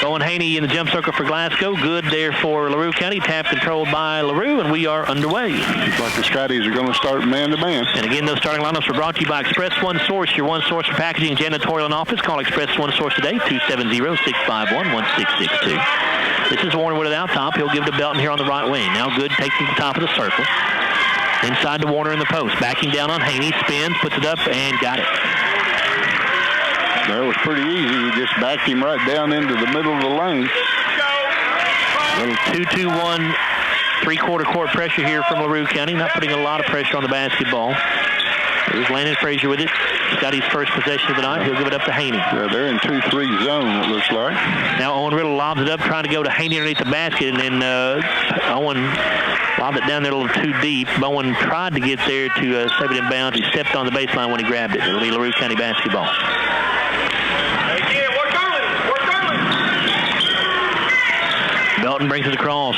Bowen Haney in the jump circle for Glasgow. Good there for LaRue County. Tap controlled by LaRue, and we are underway. Looks like the Scotties are going to start man-to-man. And again, those starting lineups are brought to you by Express One Source, your one source for packaging, janitorial, and office. Call Express One Source today, 270-651-1662. This is Warner with it out top. He'll give it to Belton here on the right wing. Now Good takes him to the top of the circle. Inside to Warner in the post. Backing down on Haney. Spins, puts it up, and got it. That was pretty easy. He just backed him right down into the middle of the lane. Little 2-2-1 three-quarter court pressure here from LaRue County. Not putting a lot of pressure on the basketball. Here's Landon Frazier with it. Scotty's first possession of the night. He'll give it up to Haney. Yeah, they're in 2-3 zone, it looks like. Now Owen Riddle lobs it up, trying to go to Haney underneath the basket, and then Owen lobbed it down there a little too deep. Bowen tried to get there to save it in bounds. He stepped on the baseline when he grabbed it. It'll be LaRue County basketball. Belton brings it across.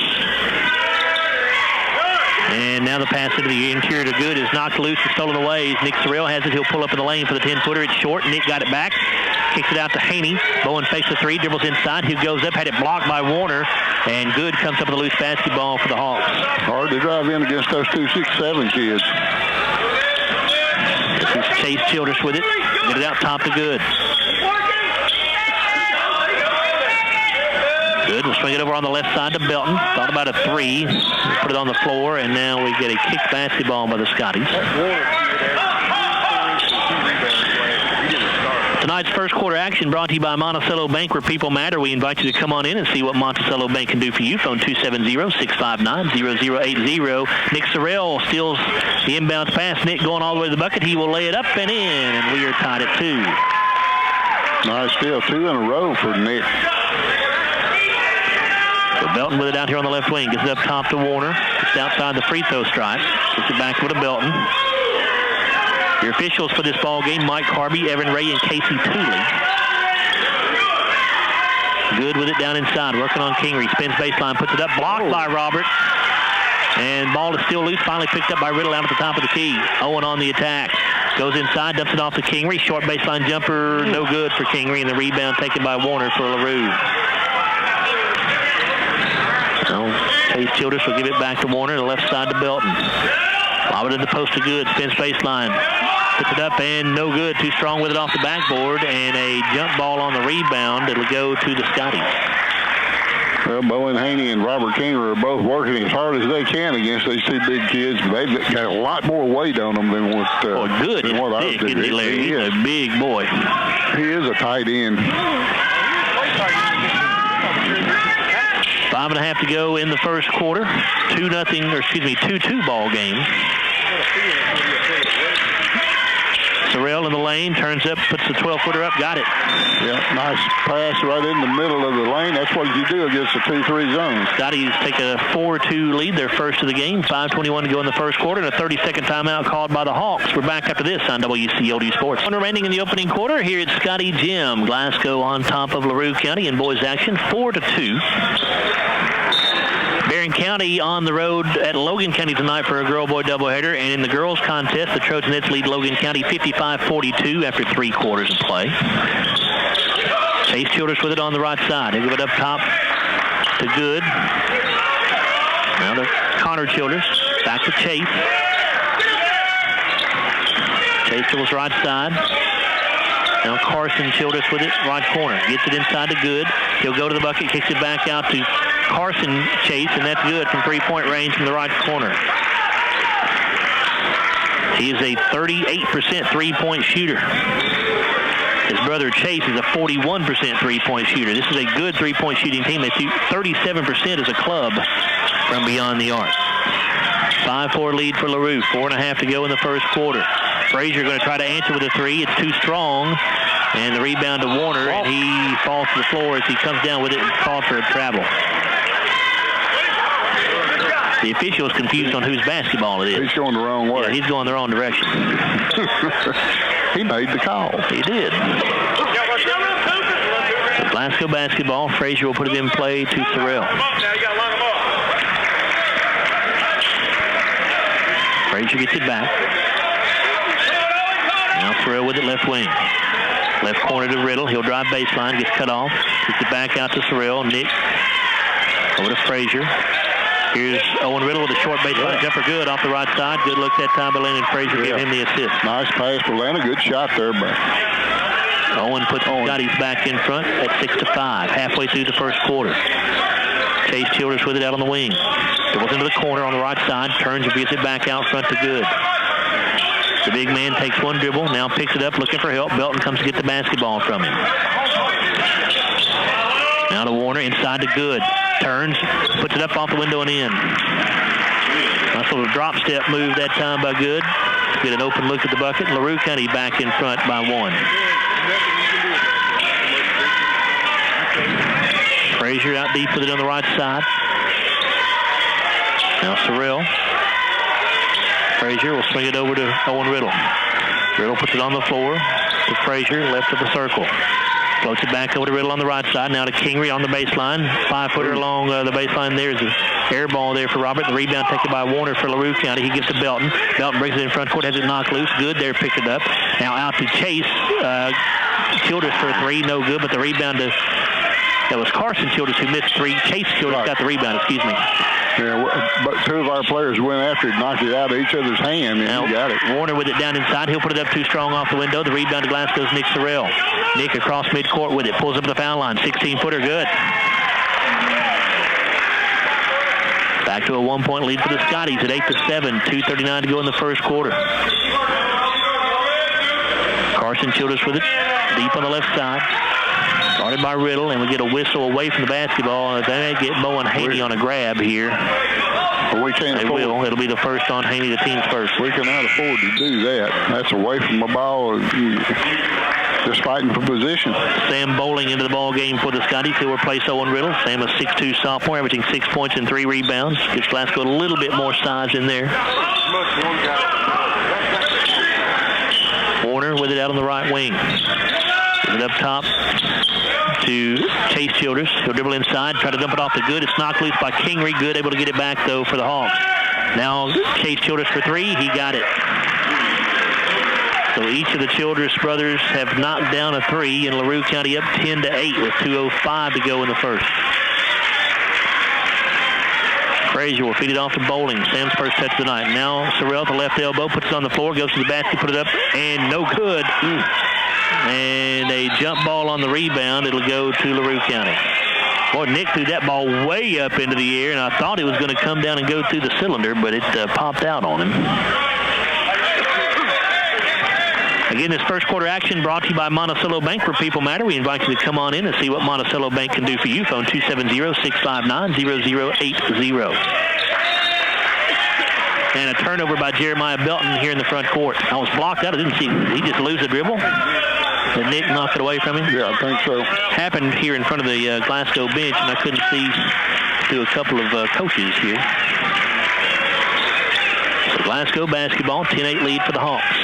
And now the pass into the interior to Good is knocked loose and stolen away. Nick Sorrell has it. He'll pull up in the lane for the 10-footer. It's short. Nick got it back. Kicks it out to Haney. Bowen fakes the three. Dribbles inside. He goes up. Had it blocked by Warner. And Good comes up with a loose basketball for the Hawks. Hard to drive in against those 2-6-7 kids. This is Chase Childress with it. Get it out top to Good. Good. We'll swing it over on the left side to Belton. Thought about a three. We'll put it on the floor, and now we get a kick basketball by the Scotties. Tonight's first quarter action brought to you by Monticello Bank, where people matter. We invite you to come on in and see what Monticello Bank can do for you. Phone 270-659-0080. Nick Sorrell steals the inbounds pass. Nick going all the way to the bucket. He will lay it up and in, and we are tied at 2. Nice steal. 2 in a row for Nick. So Belton with it out here on the left wing. Gets it up top to Warner. It's outside the free throw stripe. Gets it back over to Belton. Your officials for this ball game, Mike Harvey, Evan Ray, and Casey Tooley. Good with it down inside. Working on Kingery. Spins baseline. Puts it up. Blocked by Robert. And ball is still loose. Finally picked up by Riddle out at the top of the key. Owen on the attack. Goes inside. Dumps it off to Kingery. Short baseline jumper. No good for Kingery. And the rebound taken by Warner for LaRue. Chase Childress will give it back to Warner, the left side to Belton. Lob it in the post to Good, spins baseline. Puts it up and no good. Too strong with it off the backboard, and a jump ball on the rebound. It'll go to the Scotties. Well, Bowen Haney and Robert Kinger are both working as hard as they can against these two big kids. They've got a lot more weight on them than what, Good. than what I did. He's a big boy. He is a tight end. 5.5 to go in the first quarter. 2-2 ball game. Sorrell in the lane, turns up, puts the 12-footer up, got it. Yeah, nice pass right in the middle of the lane. That's what you do against the 2-3 zone. Scotties take a 4-2 lead, their first of the game. 5:21 to go in the first quarter, and a 30-second timeout called by the Hawks. We're back after this on WCLU Sports. One remaining in the opening quarter here at Scottie Gym. Glasgow on top of LaRue County in boys action, 4-2. Barron County on the road at Logan County tonight for a girl-boy doubleheader. And in the girls' contest, the Trojanettes lead Logan County 55-42 after 3 quarters of play. Chase Childress with it on the right side. He'll give it up top to Good. Now to Connor Childress. Back to Chase. Chase Childress right side. Now Carson Childress with it, right corner. Gets it inside to Good. He'll go to the bucket, kicks it back out to Carson Chase, and that's good from three-point range from the right corner. He is a 38% three-point shooter. His brother Chase is a 41% three-point shooter. This is a good three-point shooting team. They shoot 37% as a club from beyond the arc. 5-4 lead for LaRue. 4.5 to go in the first quarter. Frazier going to try to answer with a three. It's too strong. And the rebound to Warner, and he falls to the floor as he comes down with it and calls for a travel. The official is confused on whose basketball it is. He's going the wrong way. Yeah, he's going the wrong direction. He made the call. He did. So Glasgow basketball. Frazier will put it in play to Sorrell. Frazier gets it back. Now Sorrell with it left wing. Left corner to Riddle. He'll drive baseline, gets cut off. Gets it back out to Sorrell. Nick over to Frazier. Here's Owen Riddle with a short baseline jumper. Good off the right side. Good look that time by Landon Frazier. Give him the assist. Nice pass for Landon. Good shot there, but Owen puts Scotty's back in front at 6-5. Halfway through the first quarter. Chase Childress with it out on the wing. Dribbles into the corner on the right side. Turns and gets it back out front to Good. The big man takes one dribble. Now picks it up looking for help. Belton comes to get the basketball from him. Now to Warner inside to Good. Turns. Puts it up off the window and in. Nice little drop step move that time by Good. Get an open look at the bucket. LaRue County back in front by 1. Frazier out deep with it on the right side. Now Sorrell. Frazier will swing it over to Owen Riddle. Riddle puts it on the floor to Frazier, left of the circle. Floats it back over to Riddle on the right side. Now to Kingery on the baseline. 5-footer along the baseline. There's an air ball there for Robert. The rebound taken by Warner for LaRue County. He gives to Belton. Belton brings it in front court, has it knocked loose. Good there, picked it up. Now out to Chase. Childress for a 3, no good, but the rebound to... That was Carson Childress who missed 3. Chase Childress got the rebound, excuse me. Yeah, but 2 of our players went after it, knocked it out of each other's hand, and he got it. Warner with it down inside. He'll put it up too strong off the window. The rebound to Glasgow's Nick Sorrell. Nick across midcourt with it. Pulls up the foul line. 16-footer, good. Back to a 1-point lead for the Scotties at 8-7. 2:39 to go in the first quarter. Carson Childress with it. Deep on the left side. Guarded by Riddle, and we get a whistle away from the basketball. They may get Bowen Haney on a grab here. Well, we can't afford. It'll be the first on Haney, the team's first. We cannot afford to do that. That's away from the ball. Just fighting for position. Sam Bowling into the ball game for the Scotties. He'll replace Owen Riddle. Sam, a 6'2 sophomore, averaging 6 points and 3 rebounds. Gives Glasgow a little bit more size in there. Warner with it out on the right wing. Give it up top to Chase Childress. He'll dribble inside, try to dump it off to Good. It's knocked loose by Kingery. Good able to get it back, though, for the Hawks. Now Chase Childress for 3. He got it. So each of the Childress brothers have knocked down a 3, and LaRue County up 10-8 with 2:05 to go in the first. Frazier will feed it off to Bowling. Sam's first touch of the night. Now Sorrell at the left elbow, puts it on the floor, goes to the basket, put it up, and no good. And a jump ball on the rebound. It'll go to LaRue County. Boy, Nick threw that ball way up into the air, and I thought it was going to come down and go through the cylinder, but it popped out on him. Again, this first quarter action brought to you by Monticello Bank. Where people matter, we invite you to come on in and see what Monticello Bank can do for you. Phone 270-659-0080. And a turnover by Jeremiah Belton here in the front court. I was blocked out. I didn't see him. He just lose a dribble. Did Nick knock it away from him? Yeah, I think so. Happened here in front of the Glasgow bench, and I couldn't see through a couple of coaches here. So Glasgow basketball, 10-8 lead for the Hawks.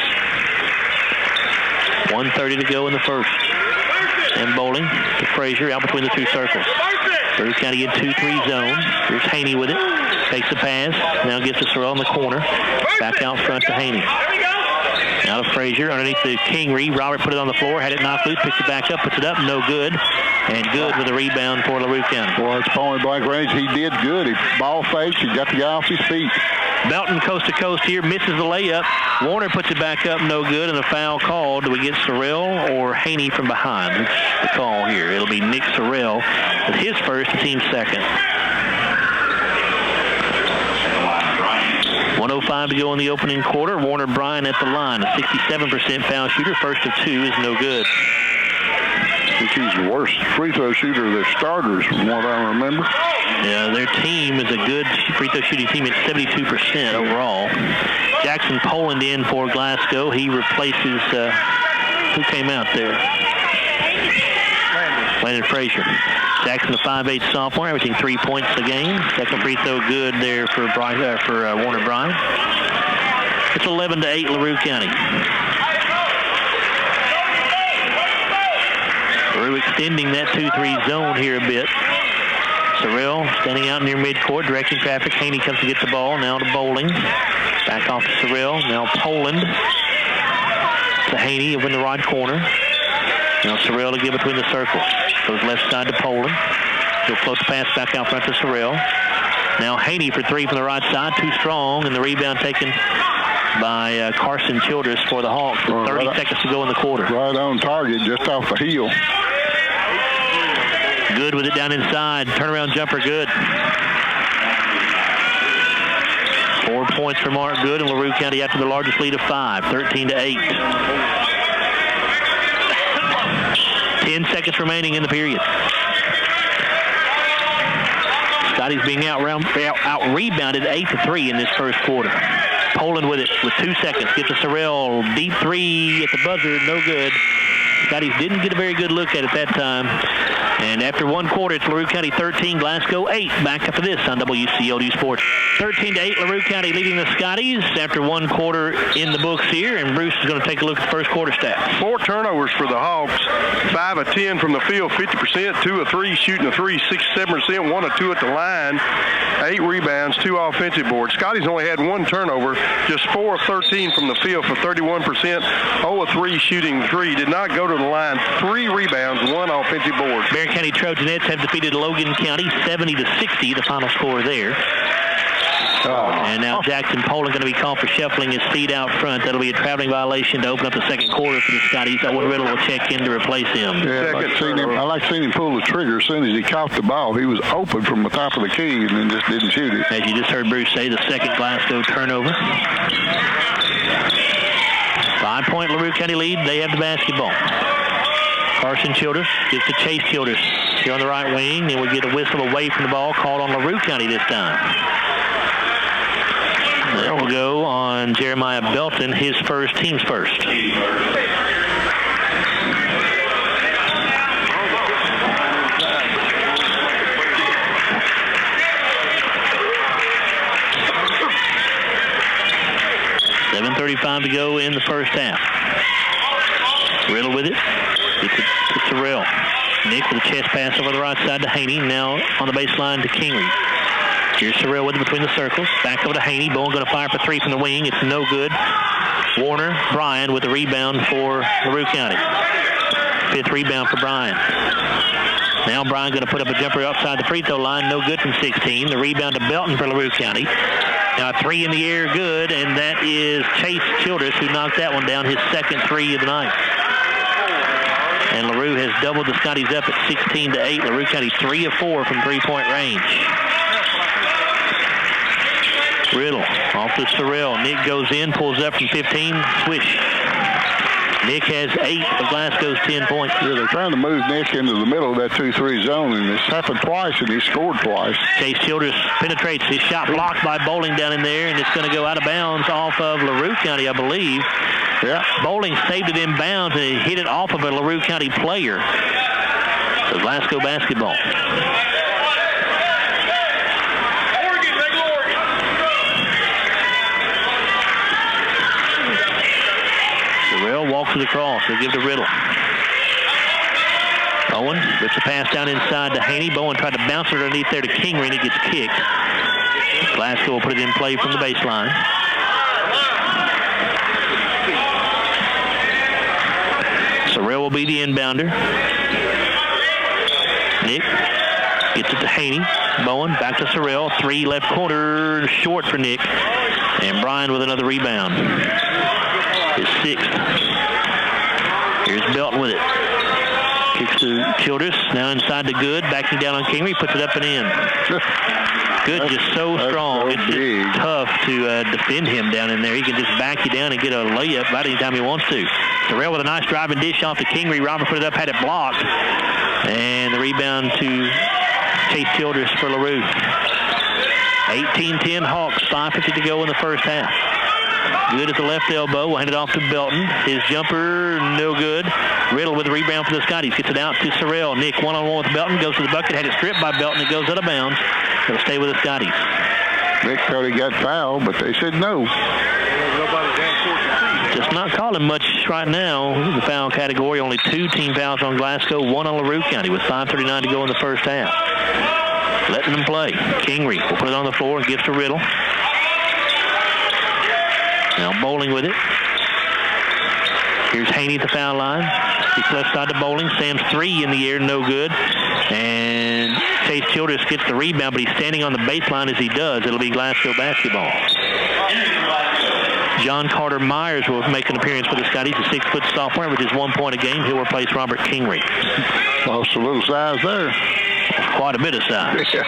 1:30 to go in the first. And Bowling to Frazier out between the 2 circles. LaRue County in 2-3 zone. Here's Haney with it. Takes the pass. Now gets to Sorrell in the corner. Back out front to Haney. Now to Frazier underneath the Kingery. Robert put it on the floor. Had it knocked loose. Picks it back up. Puts it up. No good. And Good with a rebound for LaRue County. Well, it's point blank range. He did good. He ball fakes. He got the guy off his feet. Belton coast to coast here. Misses the layup. Warner puts it back up. No good. And a foul called. Do we get Sorrell or Haney from behind? That's the call here. It'll be Nick Sorrell with his first, the team's second. 1:05 to go in the opening quarter. Warner Bryan at the line. A 67% foul shooter. First of 2 is no good. I think he's the worst free throw shooter of their starters, from what I remember. Yeah, their team is a good free throw shooting team at 72% overall. Jackson Poland in for Glasgow. He replaces, who came out there? Landon Frazier. Jackson, a 5'8 sophomore, averaging 3 points a game. Second free throw good there for Warner Bryan. It's 11-8 LaRue County. LaRue extending that 2-3 zone here a bit. Sorrell standing out near midcourt, directing traffic. Haney comes to get the ball. Now to Bowling. Back off to Sorrell. Now Poland to Haney over in the right corner. Now Sorrell to give between the circles. Goes left side to Poland. He'll float the pass back out front to Sorrell. Now Haney for three from the right side. Too strong, and the rebound taken by Carson Childress for the Hawks. 30 seconds to go in the quarter. Right on target, just off the heel. Good with it down inside. Turnaround jumper, good. 4 points for Mark Good, and LaRue County after the largest lead of 5, 13-8. 10 seconds remaining in the period. Scottie's being out-rebounded 8-3 in this first quarter. Poland with it with 2 seconds. Gets a Sorrell deep three at the buzzer. No good. Scotties didn't get a very good look at it that time. And after one quarter, it's LaRue County 13, Glasgow 8. Back after this on WCLU Sports. 13-8, LaRue County leading the Scotties after one quarter in the books here. And Bruce is going to take a look at the first quarter stats. 4 turnovers for the Hawks. 5 of 10 from the field, 50%. 2 of 3 shooting a 3, 67%. 1 of 2 at the line. 8 rebounds, 2 offensive boards. Scotties only had 1 turnover. Just 4 of 13 from the field for 31%. 0 of 3 shooting 3. Did not go to the line. 3 rebounds, 1 offensive board. Bexar County Trojanettes have defeated Logan County 70-60, the final score there. And now Jackson Poland going to be called for shuffling his feet out front. That'll be a traveling violation to open up the second quarter for the Scotties. Owen Riddle will check in to replace him. Yeah, I like seeing him pull the trigger as soon as he caught the ball. He was open from the top of the key and then just didn't shoot it. As you just heard Bruce say, the second Glasgow turnover. 5-point LaRue County lead. They have the basketball. Carson Childress gives to Chase Childress here on the right wing, and we get a whistle away from the ball called on LaRue County this time. That will go on Jeremiah Belton, his first, team's first. .7:35 to go in the first half. Riddle with it. Gets it to Sorrell. Nick with a chest pass over the right side to Haney. Now on the baseline to Kingery. Here's Sorrell with it between the circles. Back over to Haney. Bowen going to fire for 3 from the wing. It's no good. Warner, Bryan with the rebound for LaRue County. 5th rebound for Bryan. Now Bryan going to put up a jumper outside the free throw line. No good from 16. The rebound to Belton for LaRue County. Now a 3 in the air, good, and that is Chase Childress who knocked that one down, his second 3 of the night. And LaRue has doubled the Scotties up at 16-8. LaRue County 3 of 4 from three-point range. Riddle off to Sorrell. Nick goes in, pulls up from 15, swish. Nick has 8 of Glasgow's 10 points. Yeah, they're trying to move Nick into the middle of that 2-3 zone, and it's happened twice, and he scored twice. Chase Childress penetrates. His shot blocked by Bowling down in there, and it's going to go out of bounds off of LaRue County, I believe. Yeah. Bowling saved it in bounds, and he hit it off of a LaRue County player. So Glasgow basketball. Sorrell walks to the cross. He'll give to Riddle. Bowen rips the pass down inside to Haney. Bowen tried to bounce it underneath there to Kingery, and it gets kicked. Glasgow will put it in play from the baseline. Sorrell will be the inbounder. Nick gets it to Haney. Bowen back to Sorrell. 3 left corner, short for Nick. And Bryan with another rebound. His 6th. Here's Belton with it. Kicks to Childress. Now inside to Good. Backing down on Kingery. Puts it up and in. Good, just so strong. It's just tough to defend him down in there. He can just back you down and get a layup about any time he wants to. Sorrell with a nice driving dish off to Kingery. Robert put it up, had it blocked. And the rebound to Chase Childress for LaRue. 18-10 Hawks. 5:50 to go in the first half. Good at the left elbow. We'll hand it off to Belton. His jumper, no good. Riddle with the rebound for the Scotties. Gets it out to Sorrell. Nick one-on-one with Belton. Goes to the bucket. Had it stripped by Belton. It goes out of bounds. It'll stay with the Scotties. Nick thought he got fouled, but they said no. Just not calling much right now. The foul category, only 2 team fouls on Glasgow, 1 on LaRue County with 5:39 to go in the first half. Letting them play. Kingery will put it on the floor and gives to Riddle. Now Bowling with it. Here's Haney at the foul line. Kicks left side to Bowling. Sam's three in the air, no good. And Chase Childress gets the rebound, but he's standing on the baseline as he does. It'll be Glasgow basketball. John Carter Myers will make an appearance for the Scotties, a 6-foot sophomore, which is 1 point a game. He'll replace Robert Kingery. Lost a little size there. Quite a bit of size. Yeah.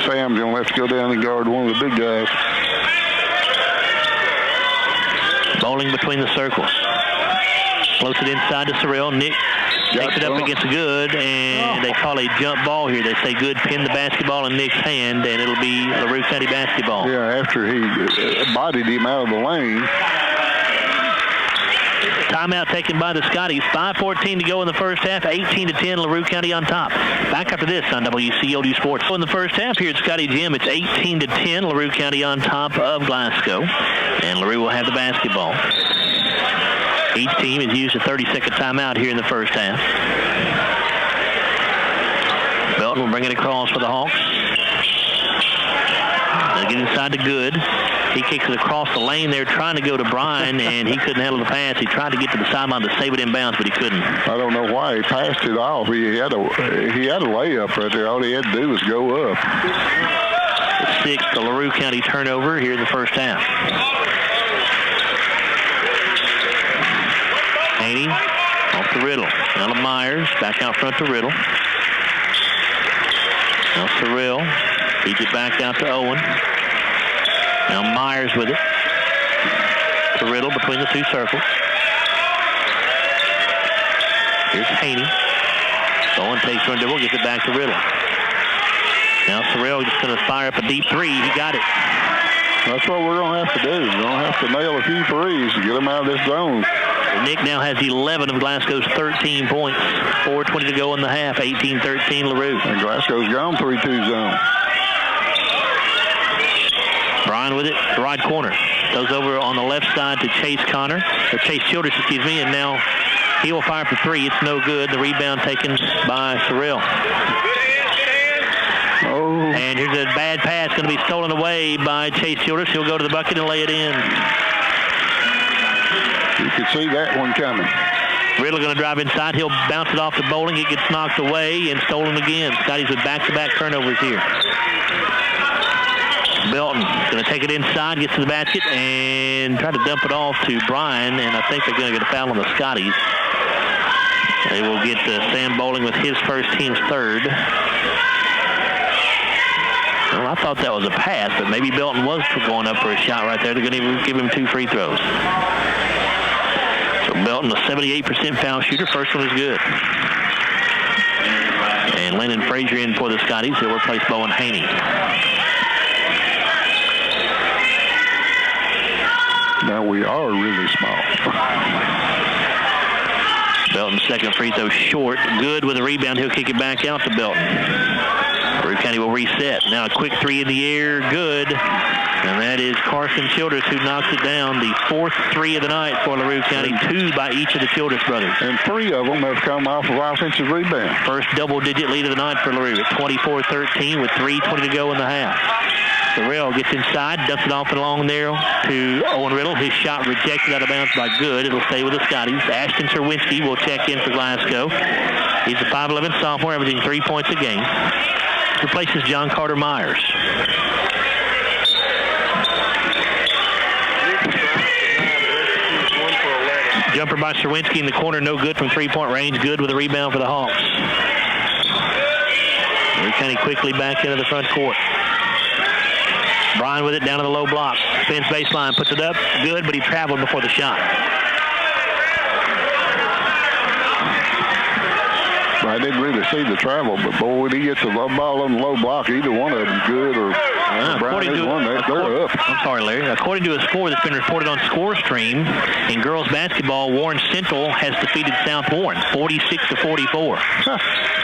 Sam's going to have to go down and guard one of the big guys. Bowling between the circles. Floats it inside to Sorrell. Nick takes it up against Good, and they call a jump ball here. They say Good pinned the basketball in Nick's hand, and it'll be LaRue County basketball. Yeah, after he bodied him out of the lane. Timeout taken by the Scotties. 5:14 to go in the first half. 18-10, LaRue County on top. Back after this on WCLU Sports. In the first half here at Scottie Gym, it's 18-10, LaRue County on top of Glasgow. And LaRue will have the basketball. Each team has used a 30-second timeout here in the first half. Belton will bring it across for the Hawks. They'll get inside to Good. He kicks it across the lane there, trying to go to Bryan, and he couldn't handle the pass. He tried to get to the sideline to save it in bounds, but he couldn't. I don't know why he passed it off. He had a layup right there. All he had to do was go up. The sixth, the LaRue County turnover here in the first half. Haney off to Riddle. Now to Myers. Back out front to Riddle. Now Sorrell. Feeds it back out to Owen. Now Myers with it. To Riddle between the two circles. Here's Haney. Owen takes one dribble, gets it back to Riddle. Now Sorrell just going to fire up a deep three. He got it. That's what we're going to have to do. We're going to have to nail a few threes to get them out of this zone. Nick now has 11 of Glasgow's 13 points. 4:20 to go in the half. 18-13 LaRue. And Glasgow's gone 3-2 zone. Bryan with it, right corner. Goes over on the left side to Chase Childress, and now he will fire for three. It's no good. The rebound taken by Sorrell. Oh. And here's a bad pass going to be stolen away by Chase Childress. He'll go to the bucket and lay it in. You could see that one coming. Riddle going to drive inside. He'll bounce it off to Bowling. It gets knocked away and stolen again. Scotties with back-to-back turnovers here. Belton going to take it inside, gets to the basket, and try to dump it off to Bryan, and I think they're going to get a foul on the Scotties. They will get Sam Bowling with his first, team's third. Well, I thought that was a pass, but maybe Belton was going up for a shot right there. They're going to give him 2 free throws. So Belton, a 78% foul shooter. First one is good. And Landon Frazier in for the Scotties. He'll replace Bowen Haney. Now we are really small. Belton's second free throw short. Good with a rebound. He'll kick it back out to Belton. LaRue County will reset. Now a quick three in the air. Good. And that is Carson Childress who knocks it down. The 4th three of the night for LaRue County. 2 by each of the Childress brothers. And 3 of them have come off of offensive rebound. First double-digit lead of the night for LaRue at 24-13 with 3:20 to go in the half. Sorrell gets inside, dumps it off and along there to Owen Riddle. His shot rejected out of bounds by Good. It'll stay with the Scotties. Ashton Serwinski will check in for Glasgow. He's a 5'11 sophomore, averaging 3 points a game. Replaces John Carter Myers. Jumper by Serwinski in the corner, no good from three-point range. Good with a rebound for the Hawks. LaRue County quickly back into the front court. Bryan with it down to the low block. Spins baseline, puts it up. Good, but he traveled before the shot. I didn't really see the travel, but boy, when he gets the ball on the low block, either one of them Good or Bryan is one. They're up. I'm sorry, Larry. According to a score that's been reported on ScoreStream, in girls basketball, Warren Central has defeated South Warren 46-44.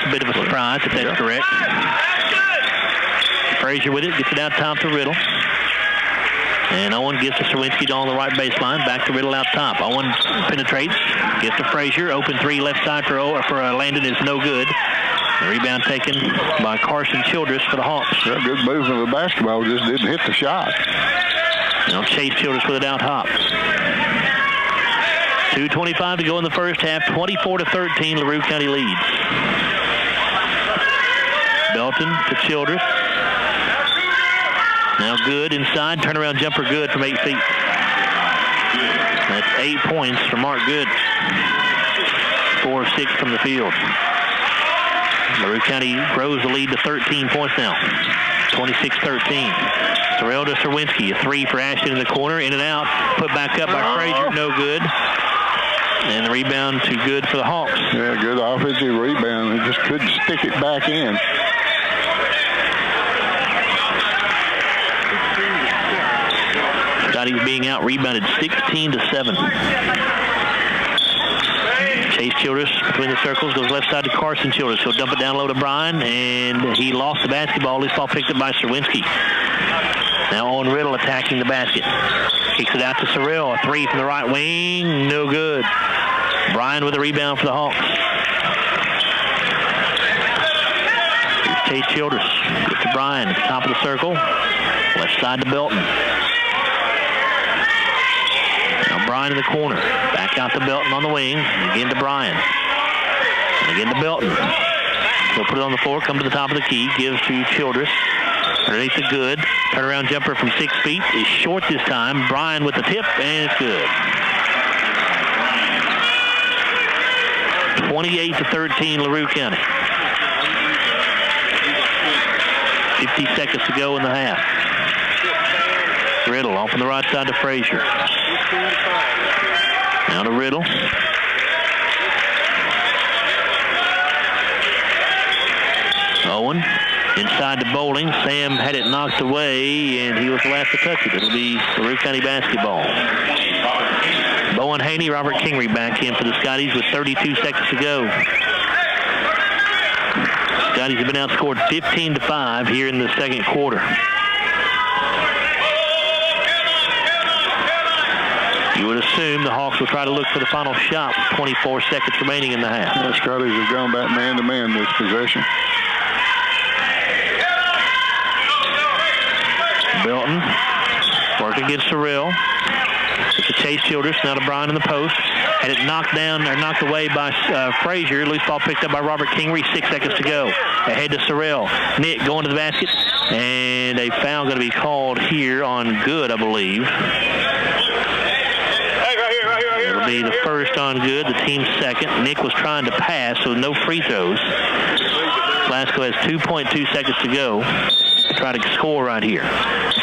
A bit of a surprise if that's correct. Frazier with it, gets it out top to Riddle. And Owen gives to Serwinski on the right baseline. Back to Riddle out top. Owen penetrates, gets to Frazier. Open three left side for Landon is no good. The rebound taken by Carson Childress for the Hawks. Yeah, good movement of the basketball, just didn't hit the shot. Now Chase Childress with it out top. 2:25 to go in the first half. 24-13, LaRue County leads. Belton to Childress. Now Good inside. Turnaround jumper good from 8 feet. That's 8 points for Mark Good. 4 of 6 from the field. LaRue County grows the lead to 13 points now. 26-13. Terrell to Serwinski. A 3 for Ashton in the corner. In and out. Put back up by Frazier. No good. And the rebound to Good for the Hawks. Yeah, good offensive rebound. They just couldn't stick it back in. Scottie's being out-rebounded 16-7. Chase Childress between the circles, goes left side to Carson Childress. He'll dump it down low to Bryan, and he lost the basketball. Loose ball picked up by Serwinski. Now Owen Riddle attacking the basket. Kicks it out to Sorrell. A 3 from the right wing. No good. Bryan with a rebound for the Hawks. Here's Chase Childress. Gets to Bryan at the top of the circle. Left side to Belton. Now Bryan in the corner. Back out to Belton on the wing. Again to Bryan. And again to Belton. He'll put it on the floor, come to the top of the key, gives to Childress. Underneath the Good. Turnaround jumper from 6 feet is short this time. Bryan with the tip, and it's good. 28-13, LaRue County. 50 seconds to go in the half. Riddle off on the right side to Frazier. Now to Riddle. Owen inside to Bowling. Sam had it knocked away, and he was the last to touch it. It'll be LaRue County basketball. Bowen Haney, Robert Kingery back in for the Scotties with 32 seconds to go. Scotties have been outscored 15-5 here in the second quarter. You would assume the Hawks will try to look for the final shot with 24 seconds remaining in the half. The Scotties have gone back man-to-man this possession. Belton working against Sorrell. It's a Chase Childress, now to Bryan in the post. Had it knocked down or knocked away by Frazier. Loose ball picked up by Robert Kingery. 6 seconds to go. Ahead to Sorrell. Nick going to the basket. And a foul going to be called here on Good, I believe. It'll be the first on Good, the team's second. Nick was trying to pass, so no free throws. Glasgow has 2.2 seconds to go to try to score right here.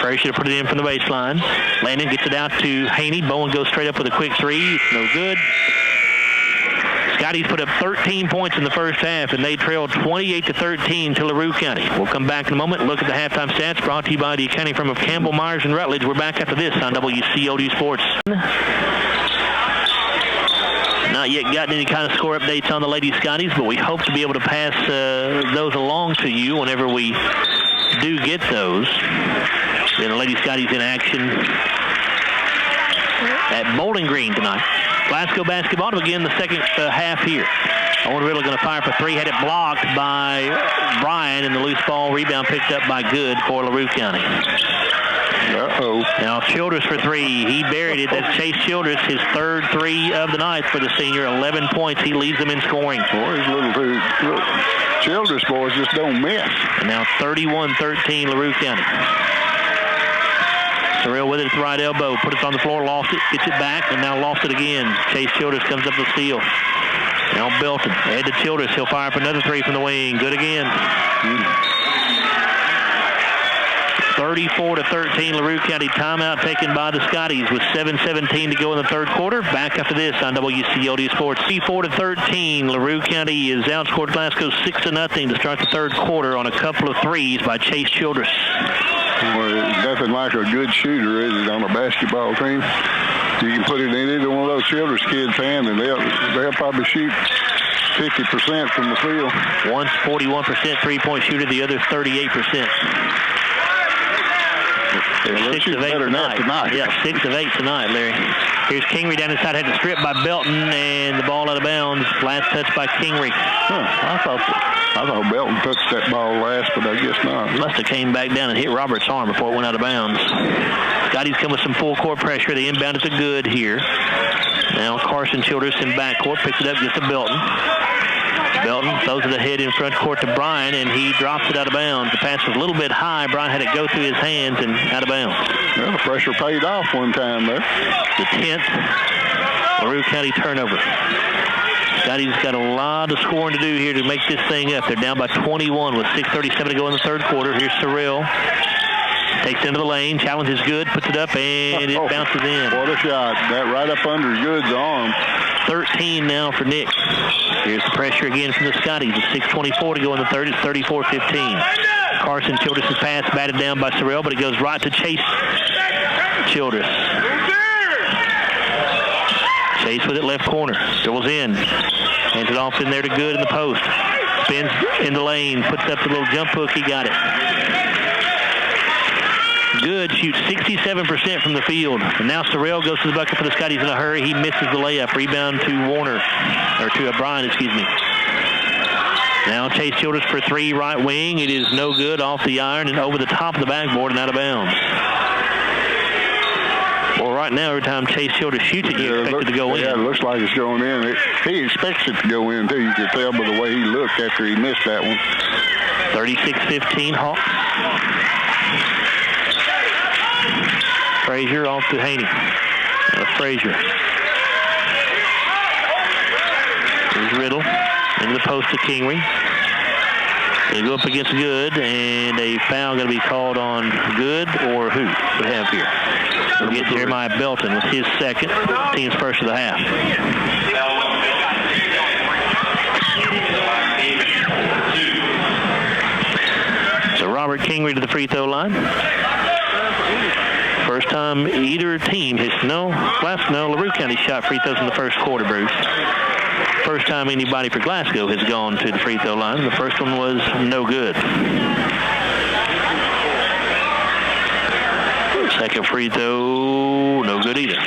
Frazier put it in from the baseline. Landon gets it out to Haney. Bowen goes straight up with a quick 3. It's no good. Scotties put up 13 points in the first half, and they trailed 28-13 to LaRue County. We'll come back in a moment and look at the halftime stats brought to you by the accounting firm of Campbell, Myers, and Rutledge. We're back after this on WCLU Sports. Not yet gotten any kind of score updates on the Lady Scotties, but we hope to be able to pass those along to you whenever we do get those. And the Lady Scotties in action at Bowling Green tonight. Glasgow basketball to begin the second half here. Owen Riddle going to fire for 3. Had it blocked by Bryan, and the loose ball rebound picked up by Good for LaRue County. Uh-oh. Now Childress for 3. He buried it. That's Chase Childress, his third 3 of the night for the senior. 11 points. He leads them in scoring. Boy, these little Childress boys just don't miss. And now 31-13 LaRue County. Sorrell with it at the right elbow. Put it on the floor, lost it, gets it back, and now lost it again. Chase Childress comes up the steal. Now Belton, ahead to Childress. He'll fire for another 3 from the wing. Good again. 34-13, LaRue County. Timeout taken by the Scotties with 7:17 to go in the third quarter. Back after this on WCLD Sports. 34-13, LaRue County is outscored Glasgow 6-0 to start the third quarter on a couple of 3s by Chase Childress. Well, it's nothing like a good shooter, is it, on a basketball team? You can put it in either one of those Childress kids' hand, and they'll probably shoot 50% from the field. One's 41% three-point shooter, the other 38%. They're 6 of 8 tonight. Yeah, 6 of 8 tonight, Larry. Here's Kingery down inside, had to strip by Belton, and the ball out of bounds. Last touch by Kingery. I thought Belton touched that ball last, but I guess not. Must have came back down and hit Robert's arm before it went out of bounds. Scotty's come with some full court pressure. The inbound is a Good here. Now Carson Childress in backcourt, picks it up, gets to Belton. Belton throws it ahead in front court to Bryan, and he drops it out of bounds. The pass was a little bit high. Bryan had it go through his hands and out of bounds. Well, the pressure paid off one time there. The 10th LaRue County turnover. Scottie's got a lot of scoring to do here to make this thing up. They're down by 21 with 6:37 to go in the third quarter. Here's Sorrell. Takes it into the lane. Challenge is good. Puts it up, and it bounces in. What a shot. That right up under Good's arm. 13 now for Nick. Here's the pressure again from the Scotties. With 6:24 to go in the third. It's 34-15. Carson Childress' pass batted down by Sorrell, but it goes right to Chase Childress. Chase with it left corner. Dribbles in. Hands it off in there to Good in the post. Spins in the lane. Puts up the little jump hook. He got it. Good shoots 67% from the field. And now Sorrell goes to the bucket for the Scotties in a hurry. He misses the layup. Rebound to Warner. Or to Bryan, excuse me. Now Chase Childress for three, right wing. It is no good, off the iron and over the top of the backboard and out of bounds. Well, right now, every time Chase Childress shoots it, you expect it to go in. Yeah, it looks like it's going in. He expects it to go in, too. You can tell by the way he looked after he missed that one. 36-15 Hawks. Frazier off to Haney. Frazier. Here's Riddle. Into the post to Kingery. They go up against Good, and a foul going to be called on Good or who we have here. We'll get Jeremiah Belton with his second, team's first of the half. So Robert Kingery to the free throw line. First time either team has LaRue County shot free throws in the first quarter, Bruce. First time anybody for Glasgow has gone to the free throw line. The first one was no good. Second free throw, no good either.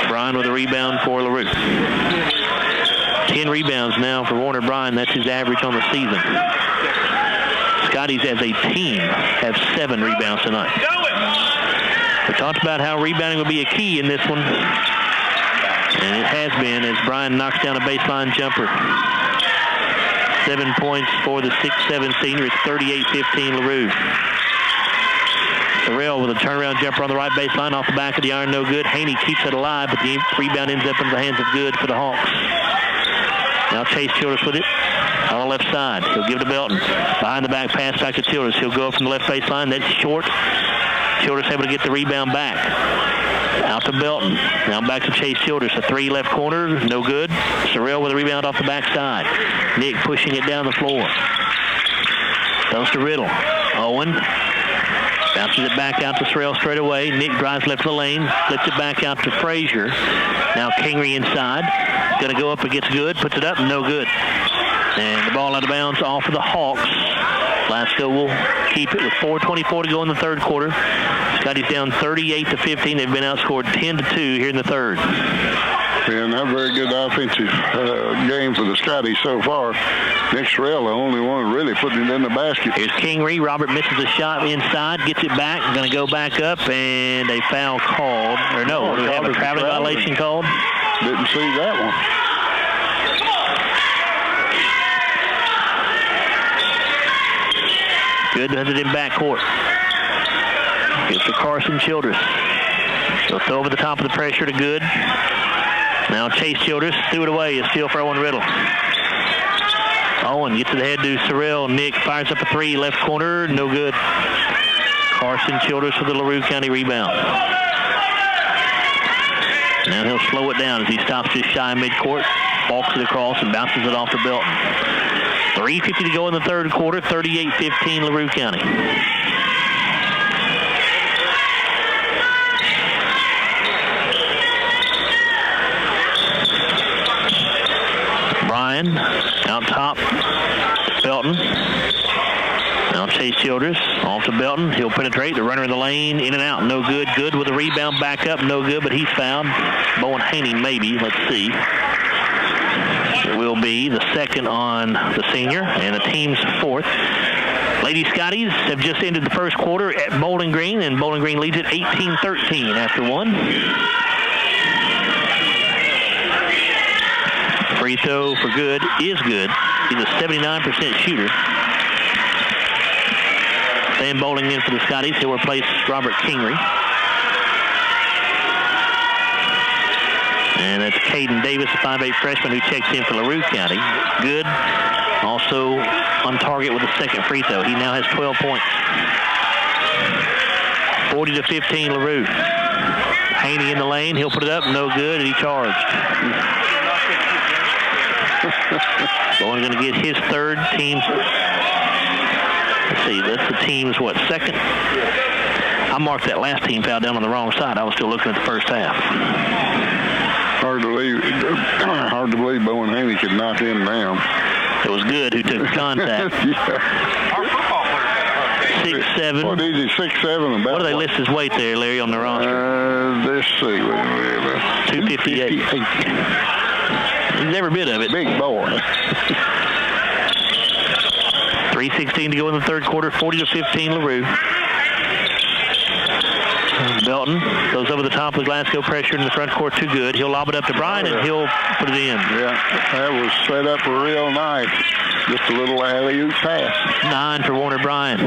Bryan with a rebound for LaRue. 10 rebounds now for Warner Bryan. That's his average on the season. Scotties as a team have 7 rebounds tonight. We talked about how rebounding would be a key in this one. And it has been as Bryan knocks down a baseline jumper. 7 points for the 6'7 senior. It's 38-15 LaRue. Sorrell with a turnaround jumper on the right baseline off the back of the iron, no good. Haney keeps it alive, but the rebound ends up in the hands of Good for the Hawks. Now Chase Childress with it on the left side. He'll give it to Belton. Behind the back pass back to Childress. He'll go up from the left baseline. That's short. Childress able to get the rebound back. Out to Belton. Now back to Chase Childress. A three left corner, no good. Sorrell with a rebound off the backside. Nick pushing it down the floor. Goes to Riddle. Owen bounces it back out to Sorrell straight away. Nick drives left of the lane. Flips it back out to Frazier. Now Kingery inside. Going to go up against Good. Puts it up, no good. And the ball out of bounds off of the Hawks. Glasgow will keep it with 4:24 to go in the third quarter. Scottie's down 38-15. They've been outscored 10-2 here in the third. Yeah, not very good offensive game for the Scotties so far. Nick Sorrell, the only one really putting it in the basket. Here's Kingery. Robert misses a shot inside, gets it back, going to go back up, and a foul called. Or no, do we have a traveling violation called? Didn't see that one. Good has it in backcourt. Gives to Carson Childress. He'll throw over the top of the pressure to Good. Now Chase Childress threw it away. A steal for Owen Riddle. Owen gets it ahead to Sorrell. Nick fires up a three, left corner, no good. Carson Childress with the LaRue County rebound. Now he'll slow it down as he stops just shy midcourt, walks it across, and bounces it off to Belton. 3:50 to go in the third quarter, 38-15 LaRue County. Bryan out top, Belton. Now Chase Childress off to Belton. He'll penetrate. The runner in the lane, in and out, no good. Good with a rebound back up, no good, but he's fouled. Bowen Haney maybe, let's see. It will be the second on the senior and the team's fourth. Lady Scotties have just ended the first quarter at Bowling Green, and Bowling Green leads it 18-13 after one. Free throw for good is good. He's a 79% shooter. Sam Bowling in for the Scotties. He'll replace Robert Kingery. And that's Caden Davis, a 5'8 freshman who checks in for LaRue County. Good. Also on target with a second free throw. He now has 12 points. 40-15 LaRue. Haney in the lane. He'll put it up. No good, and he charged. Bowen's going to get his third. Team's, let's see, that's the team's, what, second? I marked that last team foul down on the wrong side. I was still looking at the first half. Hard to believe Bowen Haney could knock him down. It was Good who took the contact. Yeah. Our football player. 6'7". What is he, 6'7"? What do they list his weight there, Larry, on the roster? Let's see. 258. He's every bit of it. Big boy. 3:16 to go in the third quarter. 40-15 LaRue. Belton goes over the top of the Glasgow pressure in the front court. Too good. He'll lob it up to Bryan, and he'll put it in. Yeah, that was set up real nice. Just a little alley-oop pass. 9 for Warner Bryan.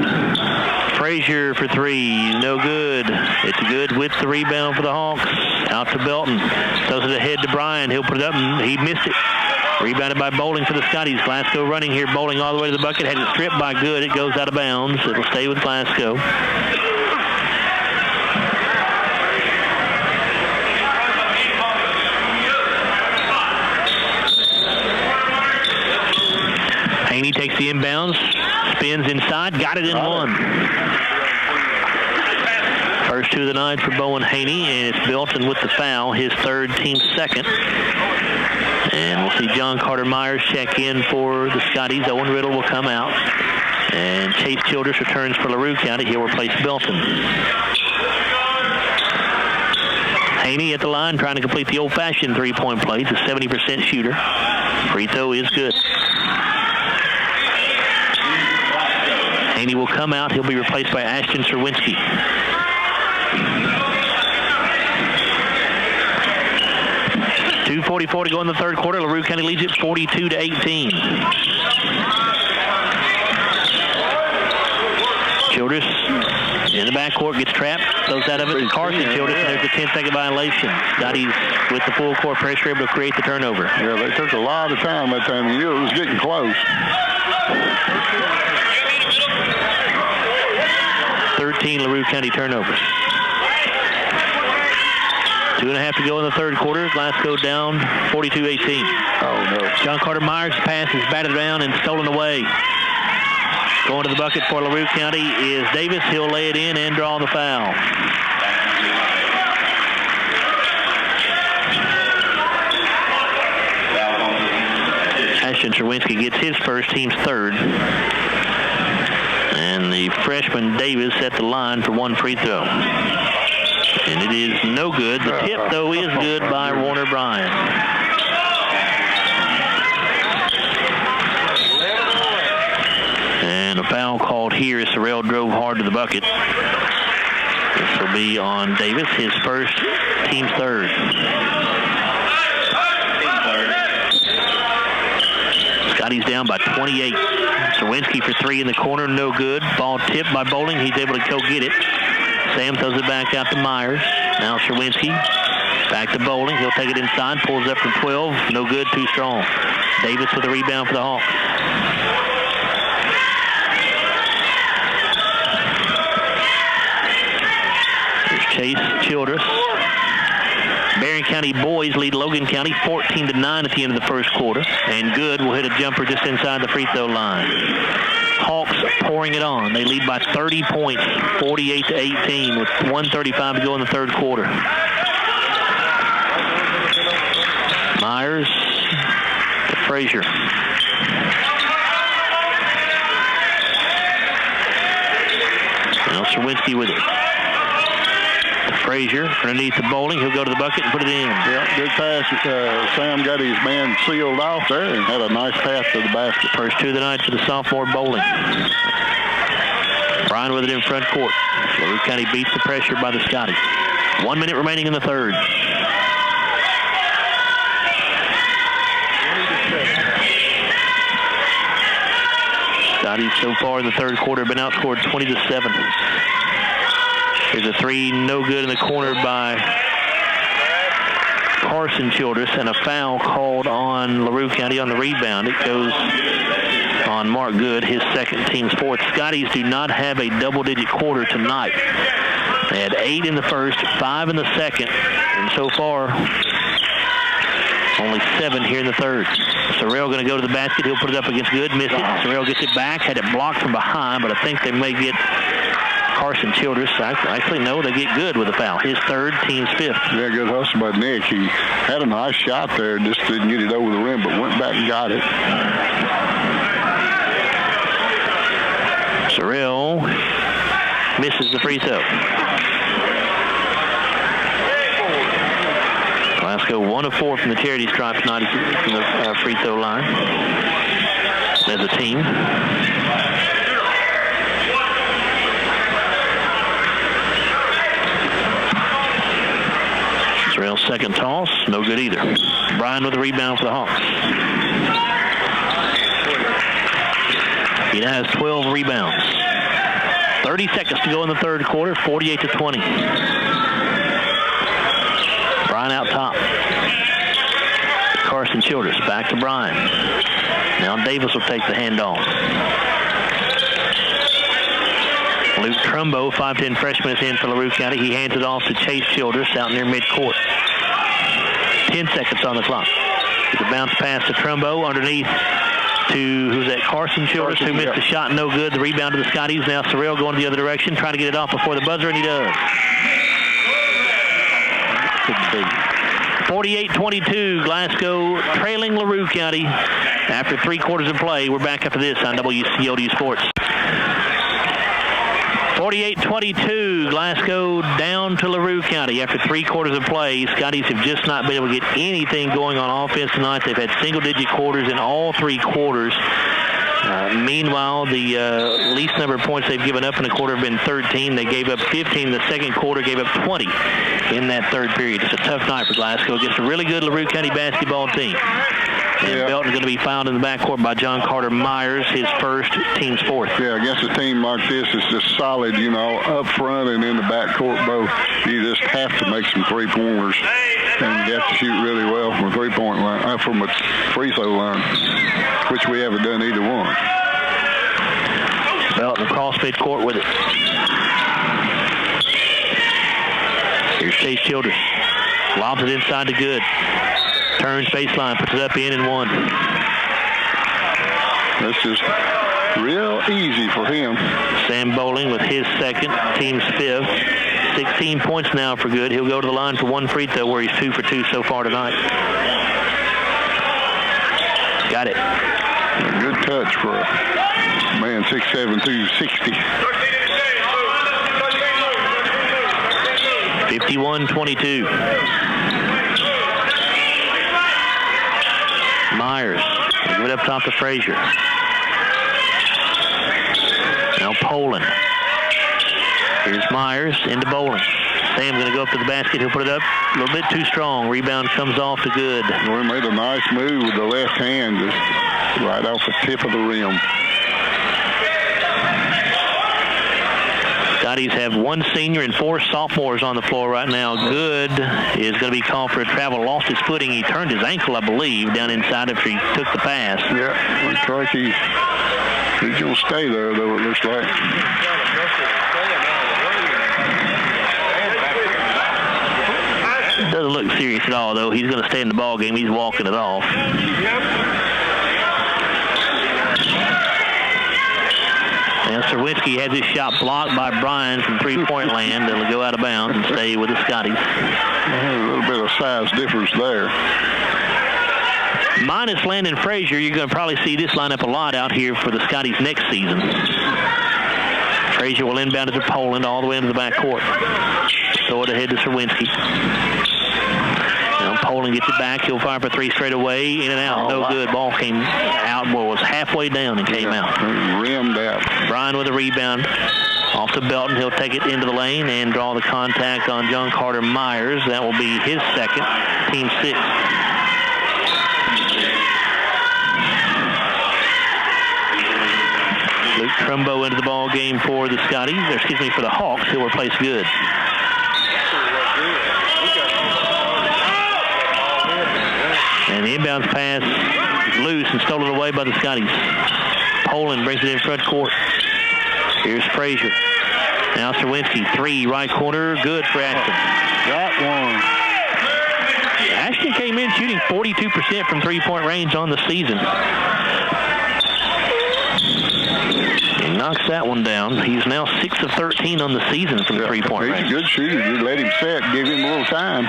Frazier for 3. No good. It's good with the rebound for the Hawks. Out to Belton. Throws it ahead to Bryan. He'll put it up, and he missed it. Rebounded by Bowling for the Scotties. Glasgow running here. Bowling all the way to the bucket. Had it stripped by Good. It goes out of bounds. It'll stay with Glasgow. Haney takes the inbounds, spins inside, got it in one. First two of the night for Bowen Haney, and it's Belton with the foul, his third, team second. And we'll see John Carter Myers check in for the Scotties. Owen Riddle will come out. And Chase Childress returns for LaRue County. He'll replace Belton. Haney at the line trying to complete the old-fashioned three-point play. He's a 70% shooter. Free throw is good. Haney will come out. He'll be replaced by Ashton Serwinski. .244 to go in the third quarter. LaRue County leads it 42-18. Childress in the backcourt, gets trapped, goes out of it to Carson Childress, and there's a 10-second violation. Scotty's with the full court pressure, able to create the turnover. Yeah, they took a lot of time that time. You know, it was getting close. 13 LaRue County turnovers. 2.5 to go in the third quarter. Glasgow down 42-18. Oh, no. John Carter Myers' pass is batted around and stolen away. Going to the bucket for LaRue County is Davis. He'll lay it in and draw the foul. Ashton Serwinski gets his first, team's third. And the freshman Davis at the line for one free throw. And it is no good. The tip, though, is good by Warner Bryan. And a foul called here as Sorrell drove hard to the bucket. This will be on Davis, his first, team's third. Scotty's down by 28. Serwinski for 3 in the corner, no good. Ball tipped by Bowling. He's able to go get it. Sam throws it back out to Myers. Now Serwinski back to Bowling. He'll take it inside, pulls up from 12. No good, too strong. Davis with a rebound for the Hawks. Here's Chase Childress. Marion County boys lead Logan County 14-9 at the end of the first quarter. And Good will hit a jumper just inside the free throw line. Hawks pouring it on. They lead by 30 points, 48-18, with 1:35 to go in the third quarter. Myers to Frazier. Now Serwinski with it. Frazier underneath the Bowling. He'll go to the bucket and put it in. Yeah, good pass. Sam got his man sealed off there and had a nice pass to the basket. First two of the night for the sophomore Bowling. Bryan with it in front court. LaRue County beats the pressure by the Scotties. 1 minute remaining in the third. Scottie so far in the third quarter been outscored 20-7. Here's a three, no good in the corner by Carson Childress, and a foul called on LaRue County on the rebound. It goes on Mark Good, his second, team's fourth. Scotties do not have a double-digit quarter tonight. They had 8 in the first, 5 in the second, and so far only 7 here in the third. Sorrell going to go to the basket. He'll put it up against Good, miss it. Sorrell gets it back, had it blocked from behind, but I think they may get Carson Childress. Actually, no, they get Good with a foul. His third, team's fifth. Yeah, good hustle by Nick. He had a nice shot there, just didn't get it over the rim, but went back and got it. Sorrell misses the free throw. Glasgow 1 of 4 from the charity stripe tonight from the free throw line as a team. Sorrell's second toss, no good either. Bryan with the rebound for the Hawks. He now has 12 rebounds. 30 seconds to go in the third quarter, 48-20. Bryan out top. Carson Childress back to Bryan. Now Davis will take the handoff. Luke Trumbo, 5'10" freshman, is in for LaRue County. He hands it off to Chase Childress out near midcourt. 10 seconds on the clock. It's a bounce pass to Trumbo underneath to, who's that, Carson Childress, who missed the shot, no good. The rebound to the Scotties. Now Sorrell going the other direction, trying to get it off before the buzzer, and he does. 48-22, Glasgow trailing LaRue County after 3 quarters of play. We're back after this on WCLU Sports. 48-22, Glasgow down to LaRue County after 3 quarters of play. Scotties have just not been able to get anything going on offense tonight. They've had single-digit quarters in all 3 quarters. Meanwhile, the least number of points they've given up in the quarter have been 13. They gave up 15 in the second quarter, gave up 20 in that third period. It's a tough night for Glasgow against a really good LaRue County basketball team. And Belton's going to be fouled in the backcourt by John Carter Myers, his first, team's fourth. Yeah, against a team like this, it's just solid, you know, up front and in the backcourt both. You just have to make some three-pointers, and you have to shoot really well from a three-point line, from a free throw line, which we haven't done either one. Belton across midcourt with it. Here's Chase Childress. Lobs it inside to Good. Turns baseline, puts it up in and one. That's just real easy for him. Sam Bowling with his second, team's fifth. 16 points now for Good. He'll go to the line for 1 free throw, where he's 2 for 2 so far tonight. Got it. A good touch for a man 6'7", 260. 51-22. Myers, give it up top to Frazier. Now Poland. Here's Myers into Bowling. Sam going to go up to the basket. He'll put it up a little bit too strong. Rebound comes off to Good. We made a nice move with the left hand, just right off the tip of the rim. Scotties have 1 senior and 4 sophomores on the floor right now. Good is going to be called for a travel. Lost his footing. He turned his ankle, I believe, down inside after he took the pass. Yeah, looks like he's going to stay there, though, it looks like. It doesn't look serious at all, though. He's going to stay in the ball game. He's walking it off. And Serwinski has his shot blocked by Bryan from three-point land. It'll go out of bounds and stay with the Scotties. A little bit of size difference there. Minus Landon Frazier, you're going to probably see this lineup a lot out here for the Scotties next season. Frazier will inbound it to Poland all the way into the backcourt. Throw it ahead to Serwinski. Now Poland gets it back. He'll fire for 3 straight away. In and out. No good. Ball came out. Well, was halfway down and came out. Rimmed out. Bryan with a rebound. Off to Belton. He'll take it into the lane and draw the contact on John Carter Myers. That will be his second. Team 6. Trumbo into the ball game for the Scotties, for the Hawks. He'll replace Good. And the inbounds pass is loose and stolen away by the Scotties. Poland brings it in front court. Here's Frazier. Now Serwinski, 3, right corner, good for Ashton. Got one. Ashton came in shooting 42% from three-point range on the season. He knocks that one down. He's now 6 of 13 on the season from three-point range. He's a good shooter. You let him set, give him a little time.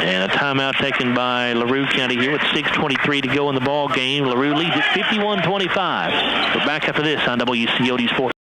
And a timeout taken by LaRue County here with 6:23 to go in the ball game. LaRue leads at 51-25. We're back after this on WCLU Sports.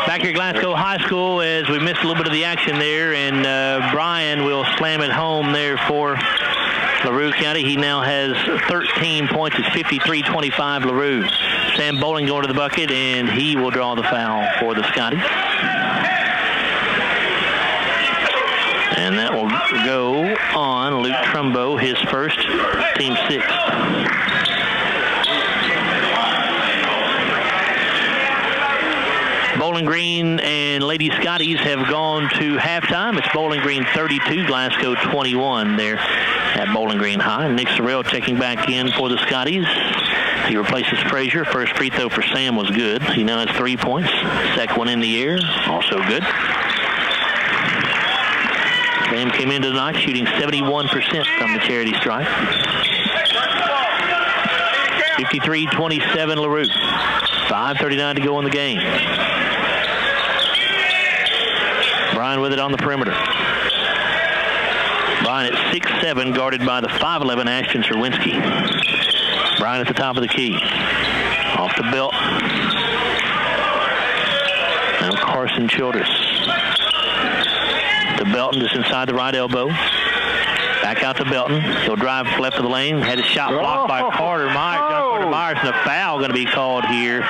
Back here at Glasgow High School as we missed a little bit of the action there, and Brian will slam it home there for LaRue County. He now has 13 points. It's 53-25 LaRue. Sam Bowling going to the bucket, and he will draw the foul for the Scotties. And that will go on Luke Trumbo, his first, team 6. Bowling Green and Lady Scotties have gone to halftime. It's Bowling Green 32, Glasgow 21 there at Bowling Green High. Nick Sorrell checking back in for the Scotties. He replaces Frazier. First free throw for Sam was good. He now has 3 points. Second one in the air, also good. Sam came into the night shooting 71% from the charity stripe. 53-27 LaRue. 5:39 to go in the game. Brian with it on the perimeter. Brian at 6'7", guarded by the 5'11" Ashton Serwinski. Brian at the top of the key. Off the belt. Now Carson Childress. To Belton, just inside the right elbow. Back out to Belton. He'll drive left of the lane. Had a shot blocked by Carter Myers. Carter Myers, and a foul going to be called here.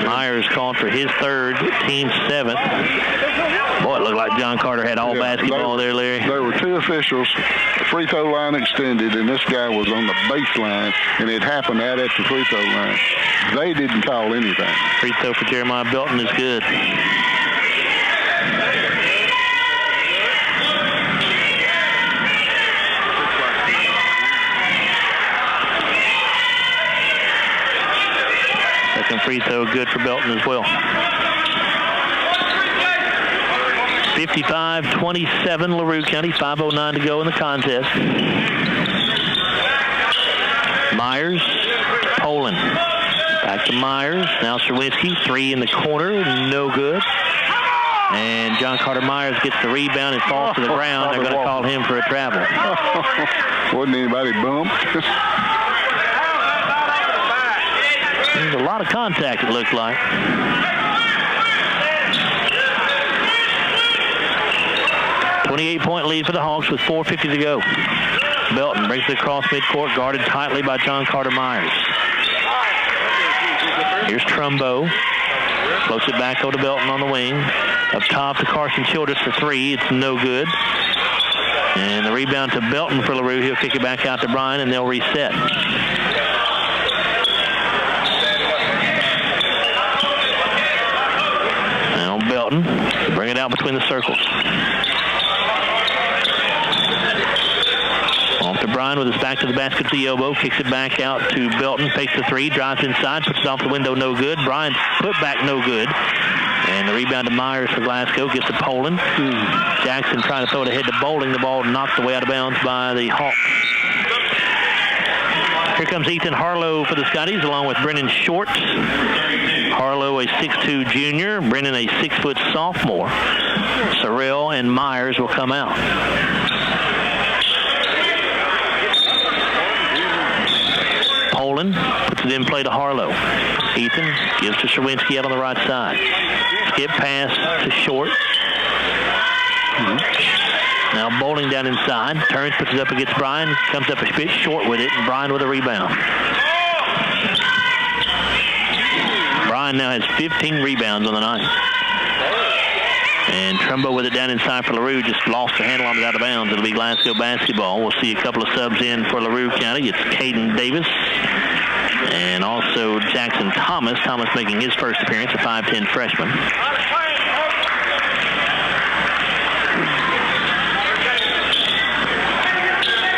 Myers called for his third, team 7th. Boy, it looked like John Carter had all basketball there, Larry. There were 2 officials, the free throw line extended, and this guy was on the baseline, and it happened out at the free throw line. They didn't call anything. Free throw for Jeremiah Belton is good. Second free throw good for Belton as well. 55-27 LaRue County, 5:09 to go in the contest. Myers, Poland. Back to Myers. Now Serwinski, 3 in the corner, no good. And John Carter Myers gets the rebound and falls to the ground. They're going to call him for a travel. Wasn't anybody bumped? There's a lot of contact, it looked like. .28 lead for the Hawks with 4:50 to go. Belton brings it across midcourt, guarded tightly by John Carter Myers. Here's Trumbo. Floats it back over to Belton on the wing. Up top to Carson Childress for 3. It's no good. And the rebound to Belton for LaRue. He'll kick it back out to Bryan, and they'll reset. Now Belton. Bring it out between the circles. Off to Bryan with his back to the basket to the elbow. Kicks it back out to Belton. Fakes the 3. Drives inside. Puts it off the window. No good. Bryan's put back. No good. And the rebound to Myers for Glasgow. Gets to Poland. Jackson trying to throw it ahead to Bowling. The ball knocked away out of bounds by the Hawks. Here comes Ethan Harlow for the Scotties along with Brennan Short. Harlow a 6'2 junior. Brennan a 6' sophomore. Sorrell and Myers will come out. it in play to Harlow. Ethan gives to Sherwinski out on the right side. Skip pass to Short. Now Bowling down inside. Turns, puts it up against Bryan. Comes up a bit short with it, and Bryan with a rebound. Bryan now has 15 rebounds on the night. And Trumbo with it down inside for LaRue. Just lost the handle on it out of bounds. It'll be Glasgow basketball. We'll see a couple of subs in for LaRue County. It's Caden Davis and also Jackson Thomas. Thomas making his first appearance, a 5'10 freshman.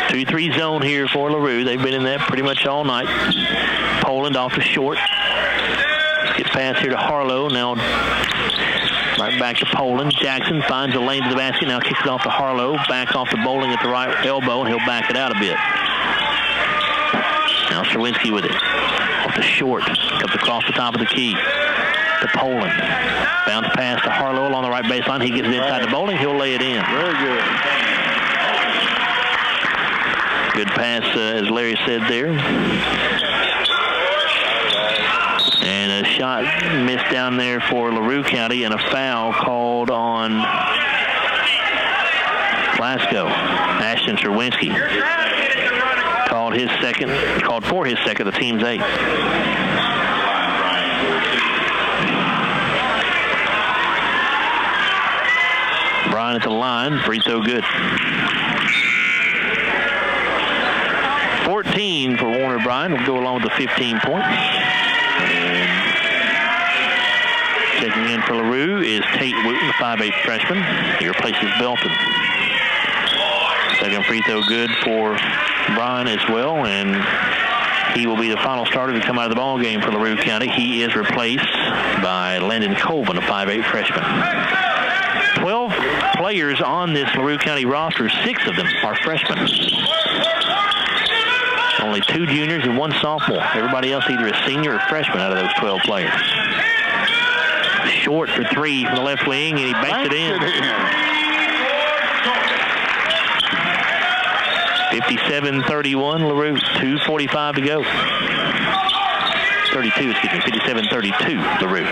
2-3 zone here for LaRue. They've been in that pretty much all night. Poland off to Short. Skip pass here to Harlow. Now right back to Poland. Jackson finds a lane to the basket. Now kicks it off to Harlow. Back off to Bowling at the right elbow, and he'll back it out a bit. Now Sherwinski with it. Off to Short. Comes across the top of the key to Poland. Bounce pass to Harlow along the right baseline. He gets it inside to Bowling. He'll lay it in. Very good. Good pass, as Larry said there. And a shot missed down there for LaRue County, and a foul called on Glasgow. Ashton Sherwinski called for his second, the team's 8. Bryan at the line, free throw good. 14 for Warner Bryan will go along with the 15 points. And checking in for LaRue is Tate Wooten, the 5'8 freshman. He replaces Belton. Second free throw good for Bryan as well, and he will be the final starter to come out of the ball game for LaRue County. He is replaced by Landon Colvin, a 5'8 freshman. 12 players on this LaRue County roster. 6 of them are freshmen. Only 2 juniors and 1 sophomore. Everybody else either a senior or freshman out of those 12 players. Short for 3 from the left wing, and he banks it in. 57-31, LaRue. 2:45 to go. 32, excuse me. 57-32, LaRue.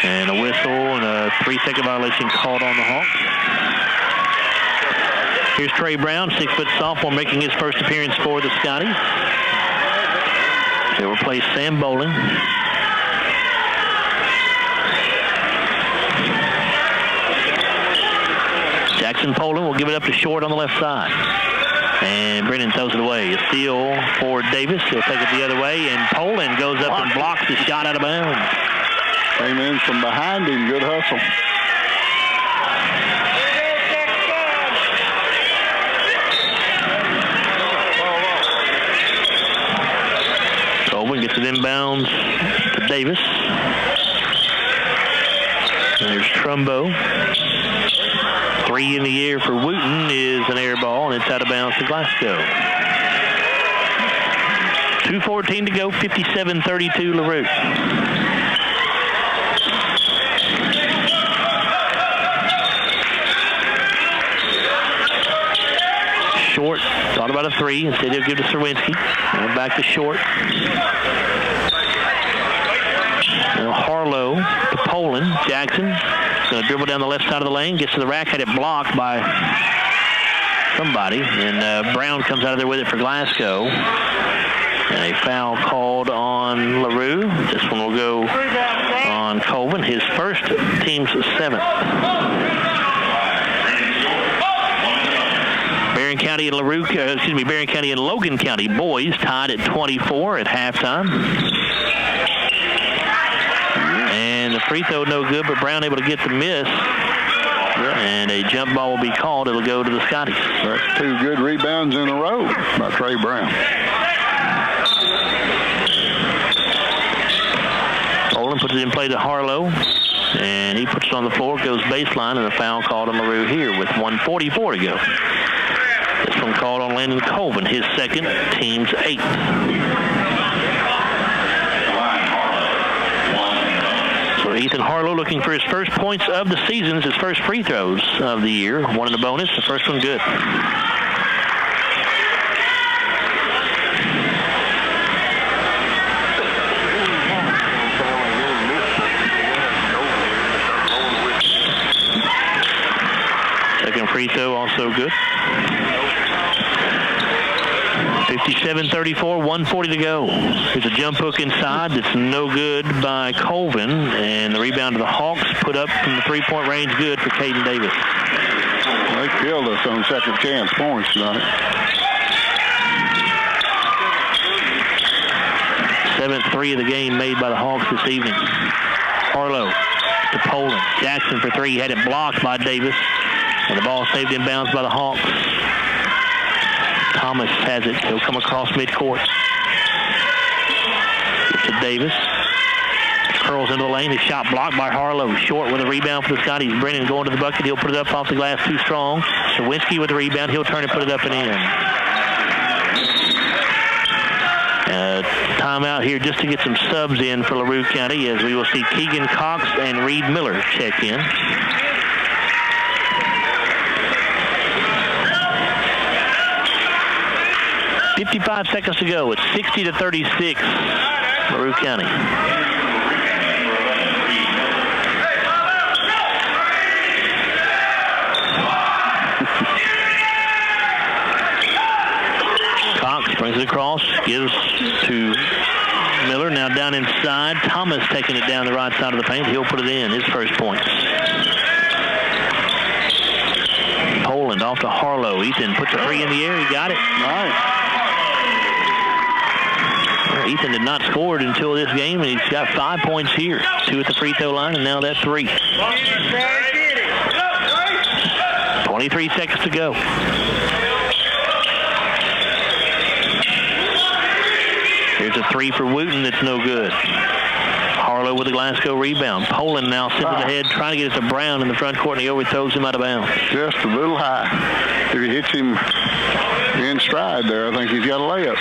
And a whistle and a 3-second violation called on the Hawks. Here's Trey Brown, 6-foot sophomore, making his first appearance for the Scotties. He'll replace Sam Bowling. Jackson Poland will give it up to Short on the left side. And Brennan throws it away. A steal for Davis. He'll take it the other way, and Poland goes up and blocks the shot out of bounds. Came in from behind him. Good hustle. Gets it inbounds to Davis. And there's Trumbo. 3 in the air for Wooten is an air ball, and it's out of bounds to Glasgow. 2:14 to go, 57-32 LaRue. Short thought about a 3. Instead he'll give to Sherwinski. And back to Short. Now Harlow to Poland. Jackson going to dribble down the left side of the lane. Gets to the rack. Had it blocked by somebody. And Brown comes out of there with it for Glasgow. And a foul called on LaRue. This one will go on Colvin. His first, team's 7th. Barron County and Barron County and Logan County boys tied at 24 at halftime. And the free throw no good, but Brown able to get the miss. And a jump ball will be called. It'll go to the Scotties. That's 2 good rebounds in a row by Trey Brown. Olin puts it in play to Harlow. And he puts it on the floor, goes baseline, and a foul called on LaRue here with 1:44 to go. This one called on Landon Colvin, his second, team's 8th. So Ethan Harlow looking for his first points of the season, his first free throws of the year. One in the bonus, the first one good. free throw, also good. 57-34, 1:40 to go. There's a jump hook inside that's no good by Colvin, and the rebound to the Hawks put up from the three-point range, good for Caden Davis. They killed us on second chance points tonight. 7th three of the game made by the Hawks this evening. Harlow to Poland. Jackson for three. Had it blocked by Davis, and the ball saved in bounds by the Hawks. Thomas has it. He'll come across midcourt. Gives to Davis. Curls into the lane. His shot blocked by Harlow. Short with a rebound for the Scotties. Brennan going to the bucket. He'll put it up off the glass too strong. Sawinski with the rebound. He'll turn and put it up and in. Timeout here just to get some subs in for LaRue County, as we will see Keegan Cox and Reed Miller check in. .55 seconds to go. It's 60-36, LaRue County. Cox brings it across, gives to Miller, now down inside. Thomas taking it down the right side of the paint. He'll put it in, his first points. Poland off to Harlow. Ethan puts a three in the air. He got it. Nice. Ethan had not scored until this game, and he's got 5 points here. 2 at the free throw line, and now that 3. 23 seconds to go. Here's a 3 for Wooten that's no good. Harlow with a Glasgow rebound. Poland now sends it ahead, trying to get it to Brown in the front court, and he overthrows him out of bounds. Just a little high. If he hits him in stride there, I think he's got a layup.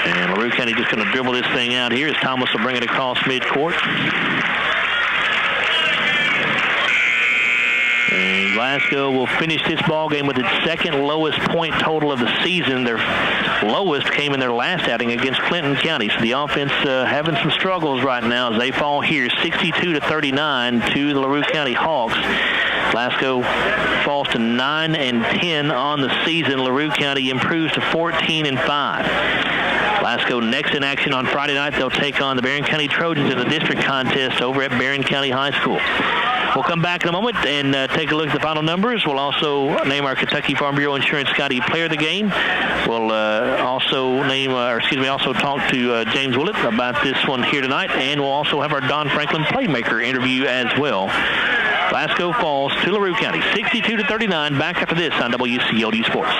And LaRue County just going to dribble this thing out here as Thomas will bring it across midcourt. And Glasgow will finish this ball game with its second lowest point total of the season. Their lowest came in their last outing against Clinton County. So the offense having some struggles right now as they fall here 62-39 to the LaRue County Hawks. Glasgow falls to 9-10 on the season. LaRue County improves to 14-5. Glasgow next in action on Friday night. They'll take on the Barron County Trojans in the district contest over at Barron County High School. We'll come back in a moment and take a look at the final numbers. We'll also name our Kentucky Farm Bureau Insurance Scottie Player of the Game. We'll also talk to James Willett about this one here tonight, and we'll also have our Don Franklin Playmaker interview as well. Glasgow falls to LaRue County 62-39. Back after this on WCLU Sports.